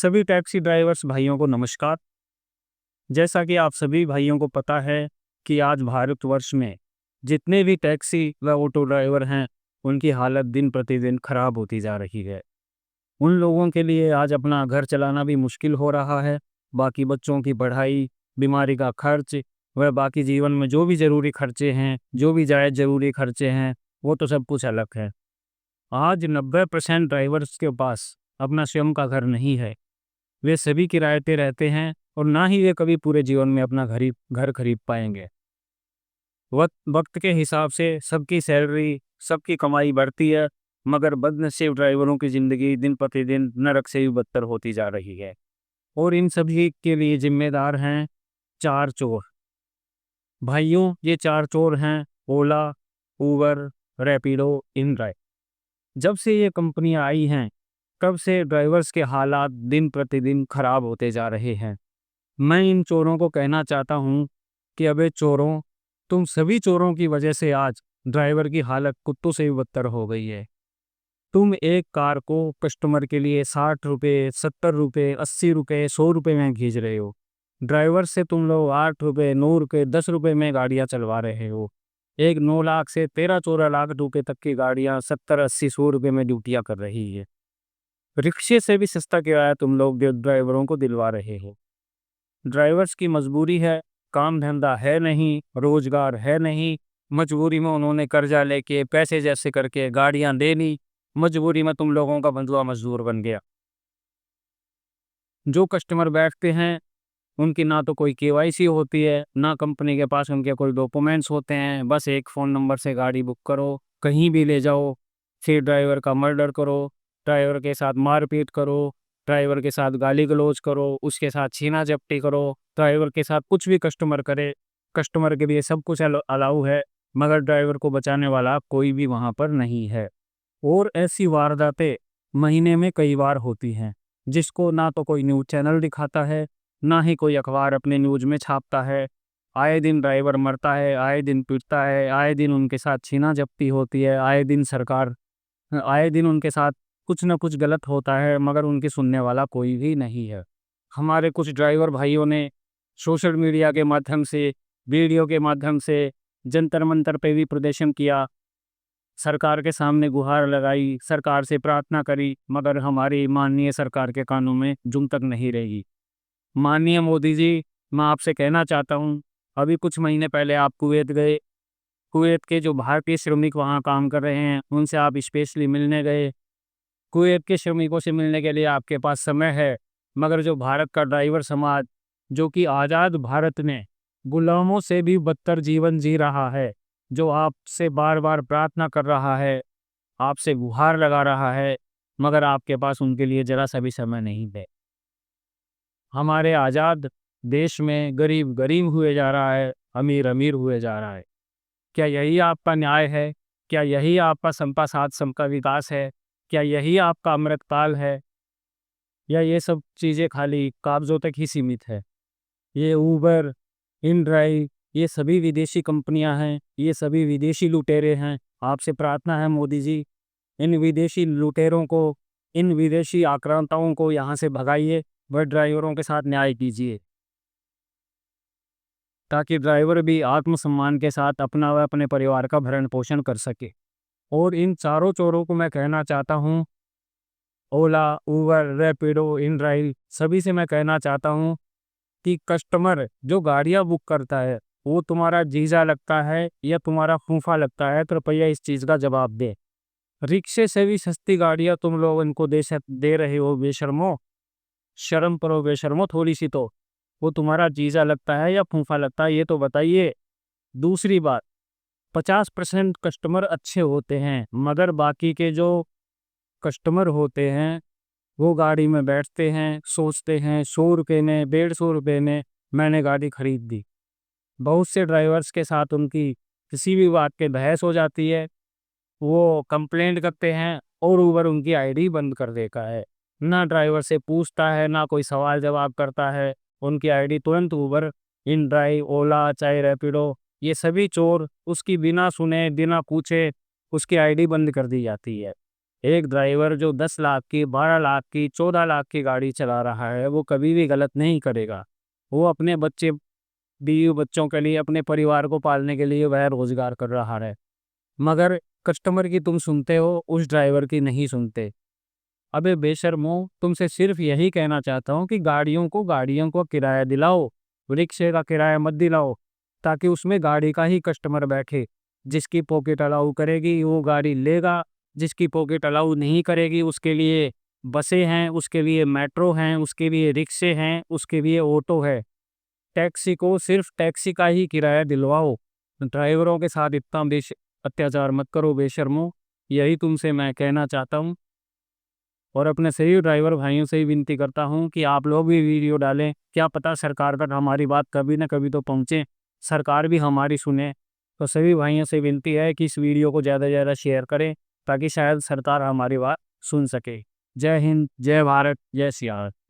सभी taxi drivers भाइयों को नमस्कार। जैसा कि आप सभी भाइयों को पता है कि आज भारतवर्ष में जितने भी टैक्सी व ऑटो ड्राइवर हैं, उनकी हालत दिन प्रतिदिन खराब होती जा रही है। उन लोगों के लिए आज अपना घर चलाना भी मुश्किल हो रहा है। बाकी बच्चों की पढ़ाई, बीमारी का खर्च व बाकी जीवन में जो भी ज़रूरी खर्चे हैं, जो भी जायज़ ज़रूरी खर्चे हैं, वो तो सब कुछ अलग है। आज 90% ड्राइवर्स के पास अपना स्वयं का घर नहीं है। वे सभी किराए पे रहते हैं और ना ही वे कभी पूरे जीवन में अपना घर खरीद पाएंगे। वक्त वक्त के हिसाब से सबकी सैलरी, सबकी कमाई बढ़ती है, मगर बदनसीब ड्राइवरों की ज़िंदगी दिन प्रतिदिन नरक से भी बदतर होती जा रही है। और इन सभी के लिए जिम्मेदार हैं चार चोर। भाइयों, ये चार चोर हैं ओला, उबर, रैपिडो, इनड्राइव। जब से ये कंपनियां आई हैं, तब से ड्राइवर्स के हालात दिन प्रतिदिन खराब होते जा रहे हैं। मैं इन चोरों को कहना चाहता हूँ कि अबे चोरों, तुम सभी चोरों की वजह से आज ड्राइवर की हालत कुत्तों से भी बदतर हो गई है। तुम एक कार को कस्टमर के लिए 60 रुपये, 70 रुपये, 80 रुपये, 100 रुपये में खींच रहे हो। ड्राइवर से तुम लोग 8 रुपये, 9 रुपये, 10 रुपये में गाड़ियाँ चलवा रहे हो। एक 9 लाख से 13-14 लाख रुपये तक की गाड़ियाँ 70-80-100 रुपये में ड्यूटियाँ कर रही है। रिक्शे से भी सस्ता किराया तुम लोग ड्राइवरों को दिलवा रहे हो। ड्राइवर्स की मजबूरी है, काम धंधा है नहीं, रोजगार है नहीं। मजबूरी में उन्होंने कर्जा लेके पैसे जैसे करके गाड़ियां दे ली। मजबूरी में तुम लोगों का बंधुआ मजदूर बन गया। जो कस्टमर बैठते हैं, उनकी ना तो कोई केवाईसी होती है, ना कंपनी के पास उनके कोई डॉक्यूमेंट्स होते हैं। बस एक फ़ोन नंबर से गाड़ी बुक करो, कहीं भी ले जाओ, फिर ड्राइवर का मर्डर करो, ड्राइवर के साथ मारपीट करो, ड्राइवर के साथ गाली गलौज करो, उसके साथ छीना झपटी करो, ड्राइवर के साथ कुछ भी कस्टमर करे। कस्टमर के लिए सब कुछ अलाउ है, मगर ड्राइवर को बचाने वाला कोई भी वहाँ पर नहीं है। और ऐसी वारदातें महीने में कई बार होती हैं, जिसको ना तो कोई न्यूज़ चैनल दिखाता है, ना ही कोई अखबार अपने न्यूज़ में छापता है। आए दिन ड्राइवर मरता है, आए दिन पीटता है, आए दिन उनके साथ छीना झपटी होती है, आए दिन उनके साथ कुछ ना कुछ गलत होता है, मगर उनकी सुनने वाला कोई भी नहीं है। हमारे कुछ ड्राइवर भाइयों ने सोशल मीडिया के माध्यम से, वीडियो के माध्यम से जंतर मंतर पे भी प्रदर्शन किया, सरकार के सामने गुहार लगाई, सरकार से प्रार्थना करी, मगर हमारी माननीय सरकार के कानों में जूं तक नहीं रहेगी। माननीय मोदी जी, मैं आपसे कहना चाहता हूँ, अभी कुछ महीने पहले आप कुवैत गए। कुवैत के जो भारतीय श्रमिक वहाँ काम कर रहे हैं, उनसे आप स्पेशली मिलने गए। कुवैत के श्रमिकों से मिलने के लिए आपके पास समय है, मगर जो भारत का ड्राइवर समाज, जो कि आज़ाद भारत में गुलामों से भी बदतर जीवन जी रहा है, जो आपसे बार बार प्रार्थना कर रहा है, आपसे गुहार लगा रहा है, मगर आपके पास उनके लिए जरा सा भी समय नहीं है। हमारे आज़ाद देश में गरीब गरीब हुए जा रहा है, अमीर अमीर हुए जा रहा है। क्या यही आपका न्याय है? क्या यही आपका सबका साथ सबका विकास है? क्या यही आपका अमृतकाल है? या ये सब चीज़ें खाली कागज़ों तक ही सीमित है? ये ऊबर, इनड्राइव, ये सभी विदेशी कंपनियां हैं, ये सभी विदेशी लुटेरे हैं। आपसे प्रार्थना है मोदी जी, इन विदेशी लुटेरों को, इन विदेशी आक्रांताओं को यहाँ से भगाइए, व ड्राइवरों के साथ न्याय कीजिए, ताकि ड्राइवर भी आत्मसम्मान के साथ अपना व अपने परिवार का भरण पोषण कर सके। और इन चारों चोरों को मैं कहना चाहता हूँ, ओला, उबर, रैपिडो, इनड्राइव, सभी से मैं कहना चाहता हूँ कि कस्टमर जो गाड़ियाँ बुक करता है, वो तुम्हारा जीजा लगता है या तुम्हारा फूफा लगता है, तो कृपया इस चीज़ का जवाब दे। रिक्शे से भी सस्ती गाड़ियाँ तुम लोग इनको दे रहे हो बेशर्मो। शर्म करो बेशर्मो थोड़ी सी तो। वो तुम्हारा जीजा लगता है या फूफा लगता है, ये तो बताइए। दूसरी बात, 50% कस्टमर अच्छे होते हैं, मगर बाकी के जो कस्टमर होते हैं, वो गाड़ी में बैठते हैं, सोचते हैं 100 रुपये में, 150 रुपये में मैंने गाड़ी खरीद दी। बहुत से ड्राइवर्स के साथ उनकी किसी भी बात पे बहस हो जाती है, वो कंप्लेंट करते हैं और ऊबर उनकी आईडी बंद कर देता है। ना ड्राइवर से पूछता है, ना कोई सवाल जवाब करता है, उनकी आईडी तुरंत ऊबर, इनड्राइव, ओला, चाहे रैपिडो, ये सभी चोर उसकी बिना सुने बिना पूछे उसकी आईडी बंद कर दी जाती है। एक ड्राइवर जो 10 लाख की, 12 लाख की, 14 लाख की गाड़ी चला रहा है, वो कभी भी गलत नहीं करेगा। वो अपने बच्चे, बीवी बच्चों के लिए, अपने परिवार को पालने के लिए वह रोजगार कर रहा है। मगर कस्टमर की तुम सुनते हो, उस ड्राइवर की नहीं सुनते। अबे बेशर्मो, तुमसे सिर्फ यही कहना चाहता हूँ कि गाड़ियों को किराया दिलाओ, रिक्शे का किराया मत दिलाओ, ताकि उसमें गाड़ी का ही कस्टमर बैठे। जिसकी पॉकेट अलाउ करेगी वो गाड़ी लेगा, जिसकी पॉकेट अलाउ नहीं करेगी उसके लिए बसें हैं, उसके लिए मेट्रो हैं, उसके लिए रिक्शे हैं, उसके लिए ऑटो है। टैक्सी को सिर्फ टैक्सी का ही किराया दिलवाओ। ड्राइवरों के साथ इतना अत्याचार मत करो बेशर्मो। यही तुमसे मैं कहना चाहता हूँ। और अपने सही ड्राइवर भाइयों से ही विनती करता हूँ कि आप लोग भी वीडियो डालें, क्या पता सरकार तक हमारी बात कभी ना कभी तो पहुँचे, सरकार भी हमारी सुने। तो सभी भाइयों से विनती है कि इस वीडियो को ज़्यादा से ज़्यादा शेयर करें, ताकि शायद सरकार हमारी बात सुन सके। जय हिंद, जय भारत, जय सिया।